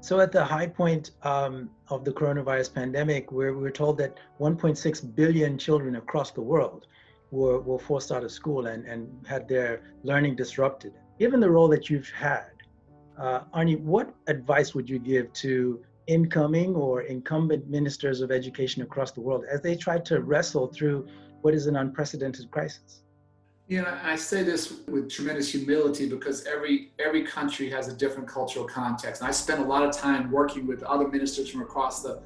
So at the high point of the coronavirus pandemic, we're told that 1.6 billion children across the world were forced out of school and had their learning disrupted. Given the role that you've had, Arne, what advice would you give to incoming or incumbent ministers of education across the world as they try to wrestle through what is an unprecedented crisis? You know, I say this with tremendous humility because every country has a different cultural context. And I spent a lot of time working with other ministers from across the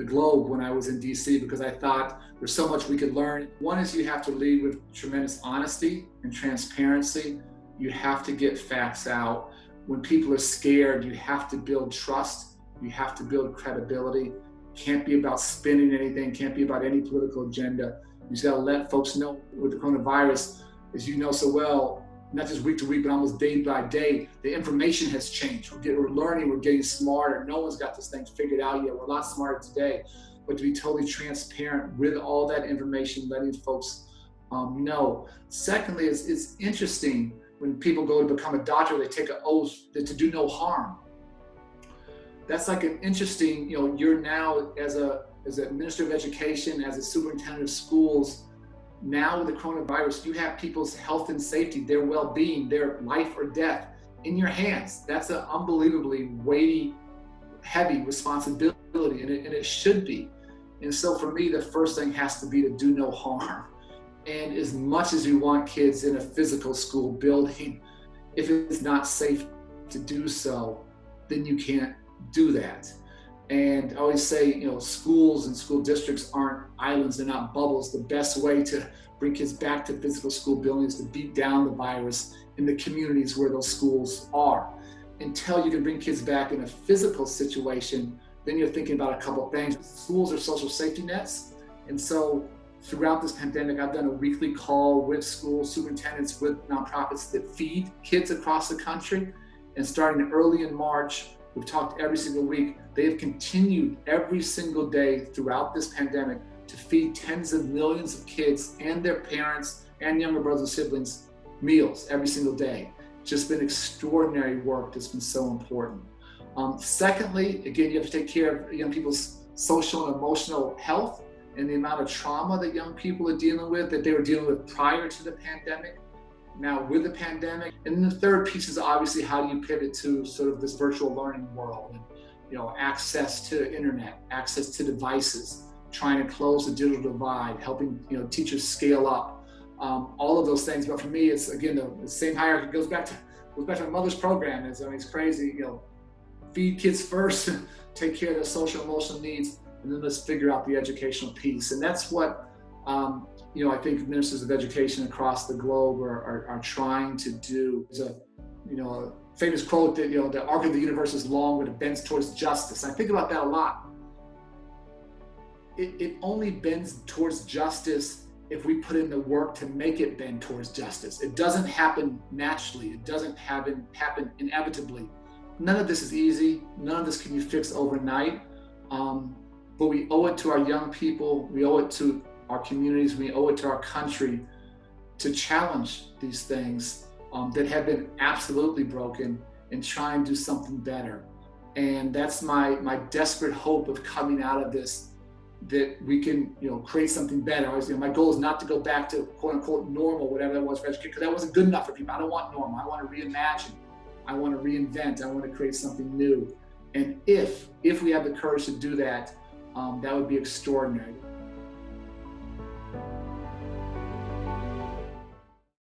globe when I was in DC because I thought there's so much we could learn. One is you have to lead with tremendous honesty and transparency. You have to get facts out. When people are scared, you have to build trust. You have to build credibility. Can't be about spinning anything, can't be about any political agenda. You just gotta let folks know with the coronavirus, as you know so well, not just week to week, but almost day by day, the information has changed. We're learning, we're getting smarter. No one's got this thing figured out yet. We're a lot smarter today, but to be totally transparent with all that information, letting folks know. Secondly, it's interesting when people go to become a doctor, they take an oath to do no harm. That's like an interesting, you're now as a minister of education, as a superintendent of schools, now with the coronavirus, you have people's health and safety, their well-being, their life or death in your hands. That's an unbelievably weighty, heavy responsibility, and it should be. And so for me, the first thing has to be to do no harm. And as much as we want kids in a physical school building, if it's not safe to do so, then you can't do that. And I always say, schools and school districts aren't islands, they're not bubbles. The best way to bring kids back to physical school buildings is to beat down the virus in the communities where those schools are. Until you can bring kids back in a physical situation, then you're thinking about a couple of things. Schools are social safety nets. And so throughout this pandemic, I've done a weekly call with school superintendents, with nonprofits that feed kids across the country. And starting early in March, we've talked every single week. They have continued every single day throughout this pandemic to feed tens of millions of kids and their parents and younger brothers and siblings meals every single day. Just been extraordinary work that's been so important. Secondly, again, you have to take care of young people's social and emotional health and the amount of trauma that young people are dealing with, that they were dealing with prior to the pandemic, now with the pandemic. And then the third piece is obviously how do you pivot to sort of this virtual learning world, and access to internet, access to devices, trying to close the digital divide, helping teachers scale up, all of those things. But for me, it's again the same hierarchy goes back to my mother's program. It's crazy. Feed kids first, take care of their social emotional needs, and then let's figure out the educational piece. And that's what I think ministers of education across the globe are trying to do. There's a famous quote that the arc of the universe is long, but it bends towards justice. I think about that a lot. It only bends towards justice if we put in the work to make it bend towards justice. It doesn't happen naturally. It doesn't happen inevitably. None of this is easy. None of this can be fixed overnight. But we owe it to our young people. We owe it to our communities. We owe it to our country to challenge these things that have been absolutely broken and try and do something better. And that's my desperate hope of coming out of this, that we can create something better. My goal is not to go back to quote unquote normal, whatever that was for education, because that wasn't good enough for people. I don't want normal. I want to reimagine. I want to reinvent. I want to create something new. And if we have the courage to do that, that would be extraordinary.